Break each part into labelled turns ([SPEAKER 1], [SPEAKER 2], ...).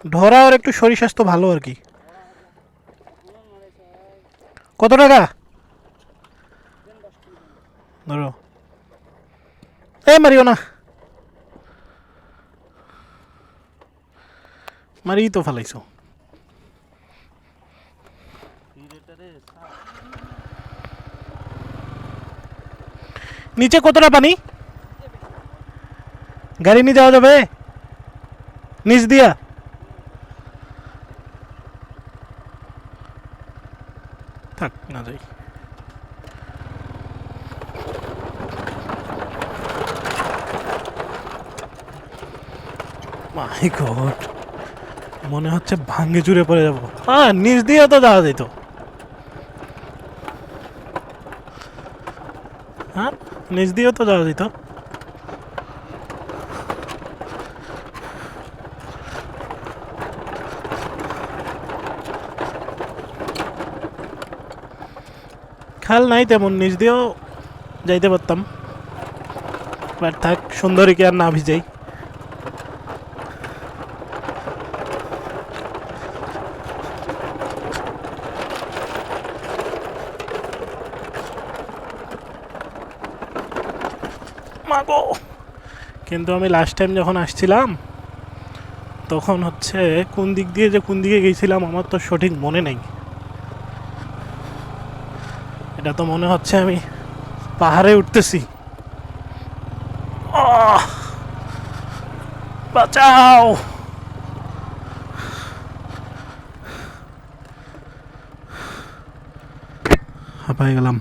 [SPEAKER 1] ঢোরা আর একটু শরীর স্বাস্থ্য ভালো আর কি। কত টাকা ধরো? এই মারিও না, মারি তো ফেলাইছো। নিচে কতটা পানি? গাড়ি নিয়ে যাওয়া যাবে নিচ দিয়া? থাক না যাই। মাই গড, মনে হচ্ছে ভাঙ্গে চুরে পড়ে যাবো। হ্যাঁ, নিচ দিয়ে তো যাওয়া যেত। হ্যাঁ, নিচ দিয়েও তো যাওয়া যেত। খাল নাই তেমন, নিচ দিয়েও যাইতে পারতাম, বাট থাক, সুন্দরীকে আর না ভিজাই। মাগো, কিন্তু আমি লাস্ট টাইম যখন আসছিলাম তখন হচ্ছে কোন দিক দিয়ে যে কোন দিকে গেছিলাম আমার তো সঠিক মনে নেই। এটা তো মনে হচ্ছে আমি পাহাড়ে উঠতেছি। আহ! বাঁচাও! হাঁপাই গেলাম।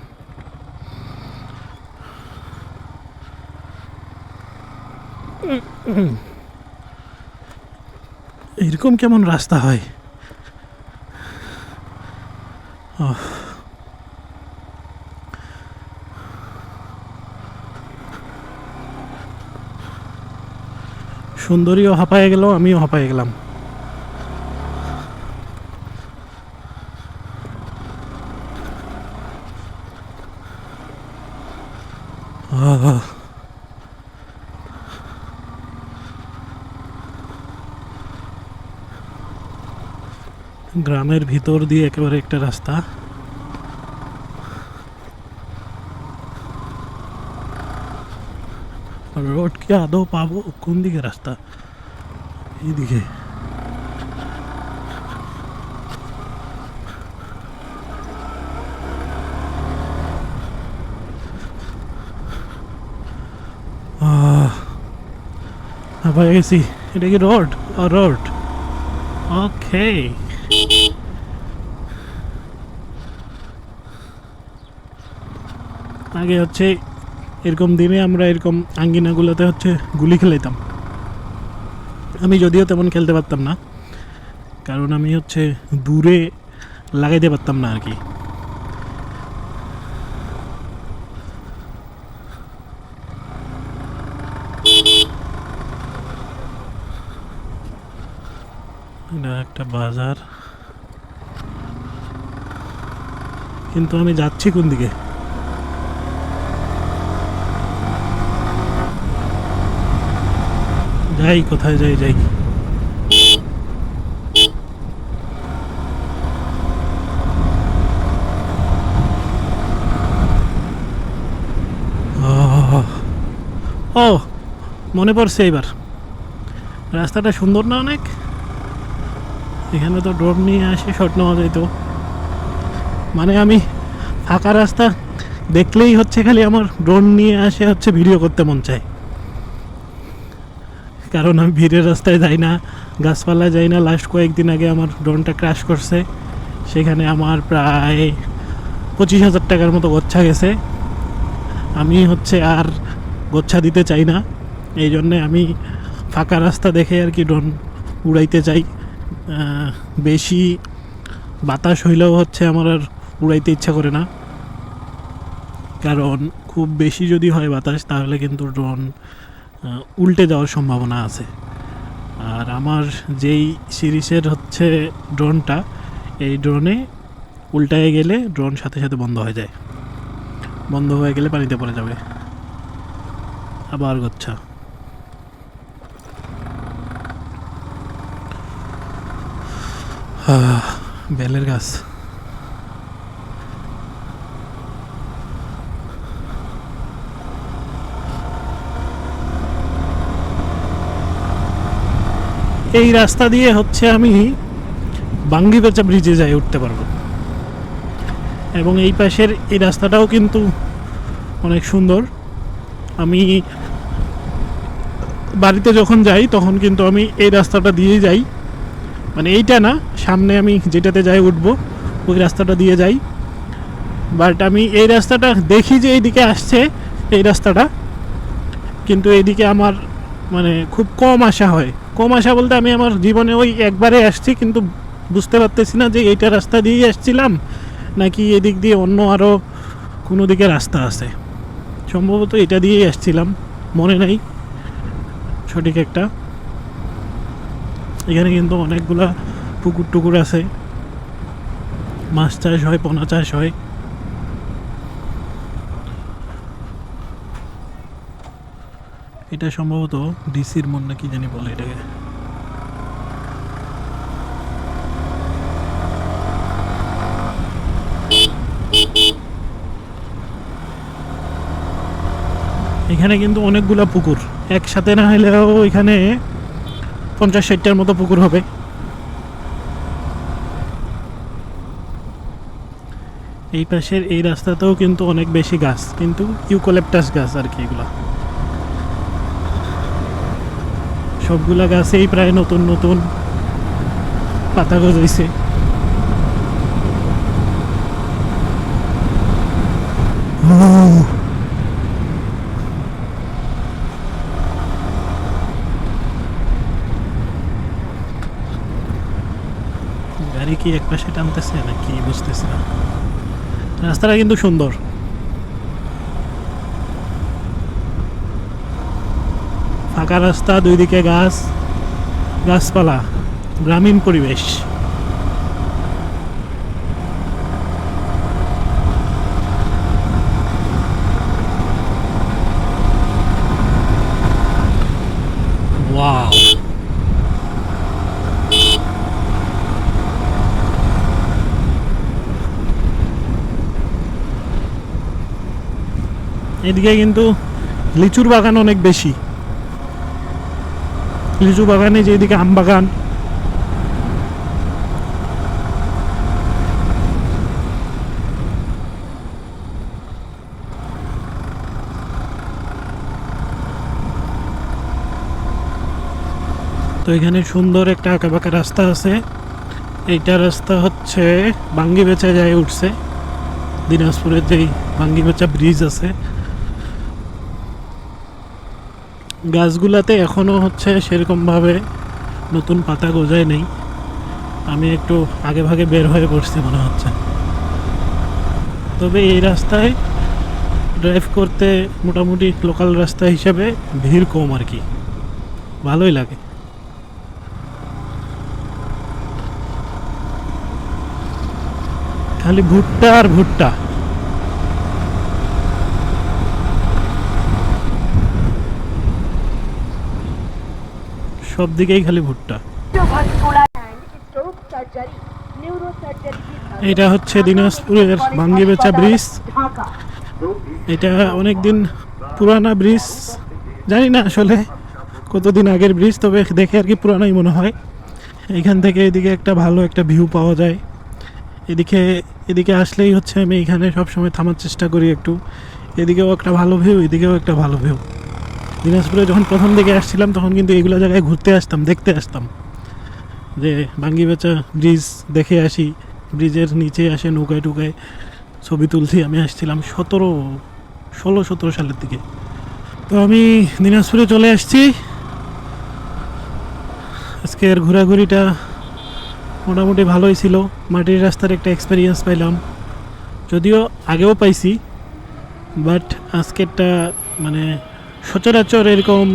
[SPEAKER 1] এরকম কেমন রাস্তা হয়? সুন্দরীও হাঁপায়ে গেল, আমিও হাঁপায়ে গেলাম। গ্রামের ভিতর দিয়ে একেবারে একটা রাস্তা। রোড কি আদৌ পাবো? কোন দিকে রাস্তা? এইদিকে। হাঁপায়ে গেছি। এটা কি রোড? রোড, ওকে। আগে হচ্ছে এরকম দিনে আমরা এরকম আঙ্গিনাগুলোতে হচ্ছে গুলি খেলাইতাম। আমি যদিও তেমন খেলতে পারতাম না, কারণ আমি হচ্ছে দূরে লাগাইতে পারতাম না আর কি। এটা একটা বাজার, কিন্তু আমি যাচ্ছি কোন দিকে? যাই কোথায় যাই যাই। ও, মনে পড়ছে এইবার। রাস্তাটা সুন্দর না অনেক? এখানে তো ড্রোন নিয়ে আসে শট নেওয়া যেত। মানে আমি ফাঁকা রাস্তা দেখলেই হচ্ছে খালি আমার ড্রোন নিয়ে আসে হচ্ছে ভিডিও করতে মন চায়, কারণ আমি ভিড়ের রাস্তায় যাই না, গাছপালা যাই না। লাস্ট কয়েকদিন আগে আমার ড্রোনটা ক্র্যাশ করছে, সেখানে আমার প্রায় 25,000 টাকার মতো গচ্ছা গেছে। আমি হচ্ছে আর গচ্ছা দিতে চাই না, এই জন্যে আমি ফাঁকা রাস্তা দেখে আর কি ড্রোন উড়াইতে চাই। বেশি বাতাস হইলেও হচ্ছে আমার আর উড়াইতে ইচ্ছা করে না, কারণ খুব বেশি যদি হয় বাতাস তাহলে কিন্তু ড্রোন উল্টে যাওয়ার সম্ভাবনা আছে। আর আমার যেই সিরিজের হচ্ছে ড্রোনটা, এই ড্রোনে উল্টায় গেলে ড্রোন সাথে সাথে বন্ধ হয়ে যায়, বন্ধ হয়ে গেলে পানিতে পড়ে যাবে। আবার গচ্ছা। বেলের গাছ। এই রাস্তা দিয়ে হচ্ছে আমি বাঙ্গিবেচা ব্রিজে যাই উঠতে পারবো, এবং এই পাশের এই রাস্তাটাও কিন্তু অনেক সুন্দর। আমি বাড়িতে যখন যাই তখন কিন্তু আমি এই রাস্তাটা দিয়েই যাই, মানে এইটা না, সামনে আমি যেটাতে যাই উঠবো ওই রাস্তাটা দিয়ে যাই। বাট আমি এই রাস্তাটা দেখি যে এইদিকে আসছে এই রাস্তাটা, কিন্তু এইদিকে আমার মানে খুব কম আসা হয়। কম আসা বলতে আমি আমার জীবনে ওই একবারে আসছি, কিন্তু বুঝতে পারতেছি না যে এইটা রাস্তা দিয়েই আসছিলাম নাকি এদিক দিয়ে অন্য আরও কোনো দিকে রাস্তা আছে। সম্ভবত এটা দিয়েই আসছিলাম, মনে নাই সঠিক একটা। এখানে কিন্তু অনেকগুলা পুকুর টুকুর আছে, মাছ চাষ হয়, পোনা চাষ হয়। এটা সম্ভবত ডিসির মন না কি জানি বলে এটাকে। এখানে কিন্তু অনেকগুলা পুকুর একসাথে না হলেও এখানে 50-60টার মতো পুকুর হবে। এই পাশের এই রাস্তাতেও কিন্তু অনেক বেশি গাছ, কিন্তু ইউক্যালিপটাস গাছ আর কি। এগুলা সবগুলা গাছেই প্রায় নতুন নতুন পাতা গজাইছে। গাড়ি কি এক পাশে টানতেছে নাকি বুঝতেছি না। রাস্তাটা কিন্তু সুন্দর, ফাঁকা রাস্তা, দুই দিকে গাছ গাছপালা, গ্রামীণ পরিবেশ। ওয়াও, এদিকে কিন্তু লিচুর বাগান অনেক বেশি। লিচু বাগানে যেদিকে আম বাগান, তো এখানে সুন্দর একটা আঁকাবাঁকা রাস্তা আছে। এইটা রাস্তা হচ্ছে বাঙ্গিবেচা যায় উঠছে, দিনাজপুরের যেই বাঙ্গিবেচা ব্রিজ আছে। গাছগুলাতে এখনও হচ্ছে সেরকমভাবে নতুন পাতা গজায় নেই। আমি একটু আগে ভাগে বের হয়ে পড়ছি মনে হচ্ছে। তবে এই রাস্তায় ড্রাইভ করতে মোটামুটি লোকাল রাস্তা হিসেবে ভিড় কম আর কি, ভালোই লাগে। খালি ভুট্টা আর ভুট্টা। সব দিকেই খালি ভুট্টা। এটা হচ্ছে দিনাজপুরের বাঙ্গিবেচা ব্রিজ। এটা অনেকদিন পুরানা ব্রিজ, জানি না আসলে কতদিন আগের ব্রিজ, তবে দেখে আর কি পুরানাই মনে হয়। এখান থেকে এদিকে একটা ভালো একটা ভিউ পাওয়া যায়। এদিকে আসলেই হচ্ছে আমি এখানে সবসময় থামার চেষ্টা করি একটু। এদিকেও একটা ভালো ভিউ, এদিকেও একটা ভালো ভিউ। দিনাজপুরে যখন প্রথম দিকে আসছিলাম তখন কিন্তু এইগুলো জায়গায় ঘুরতে আসতাম, দেখতে আসতাম, যে বাঙ্গিবেচা ব্রিজ দেখে আসি। ব্রিজের নিচে আসে নৌকায় টুকায় ছবি তুলছি। আমি আসছিলাম 16-17 সালের দিকে। তো আমি দিনাজপুরে চলে আসছি। আজকের ঘোরাঘুরিটা মোটামুটি ভালোই ছিল। মাটির রাস্তার একটা এক্সপিরিয়েন্স পাইলাম, যদিও আগেও পাইছি, বাট আজকেরটা মানে সচরাচর এরকম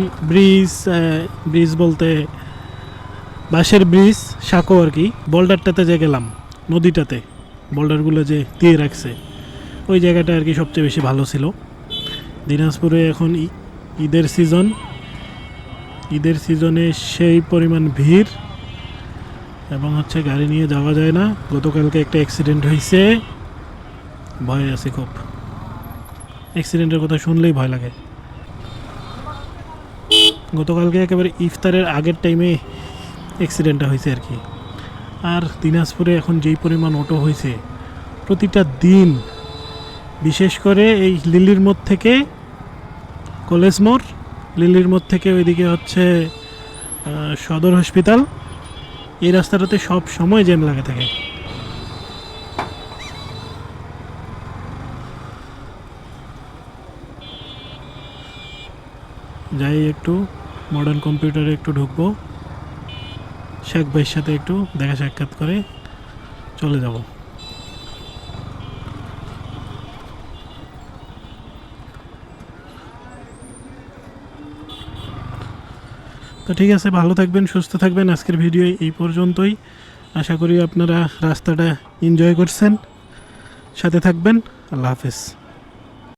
[SPEAKER 1] ব্রিজ বলতে বাঁশের ব্রিজ, সাঁকো আর কি। বোল্ডারটাতে যে গেলাম, নদীটাতে বোল্ডারগুলো যে দিয়ে রাখছে, ওই জায়গাটা আর কি সবচেয়ে বেশি ভালো ছিল। দিনাজপুরে এখন ঈদের সিজনে সেই পরিমাণ ভিড়, এবং হচ্ছে গাড়ি নিয়ে যাওয়া যায় না। গতকালকে একটা অ্যাক্সিডেন্ট হয়েছে, ভয় আছে খুব। অ্যাক্সিডেন্টের কথা শুনলেই ভয় লাগে। গতকালকে একেবারে ইফতারের আগের টাইমে অ্যাক্সিডেন্টটা হয়েছে আর কি। আর দিনাজপুরে এখন যেই পরিমাণ অটো হয়েছে প্রতিটা দিন, বিশেষ করে এই লিলির মোড় থেকে কলেজ মোড়, লিলির মোড় থেকে ওইদিকে হচ্ছে সদর হসপিটাল, এই রাস্তাটাতে সব সময় জ্যাম লাগা থাকে। যাই একটু মডার্ন কম্পিউটারে একটু ঢুকবো, শেখ ভাইয়ের সাথে একটু দেখা সাক্ষাৎ করে চলে যাব। তো ঠিক আছে, ভালো থাকবেন, সুস্থ থাকবেন। আজকের ভিডিও এই পর্যন্তই। আশা করি আপনারা রাস্তাটা এনজয় করছেন। সাথে থাকবেন। আল্লাহ হাফেজ।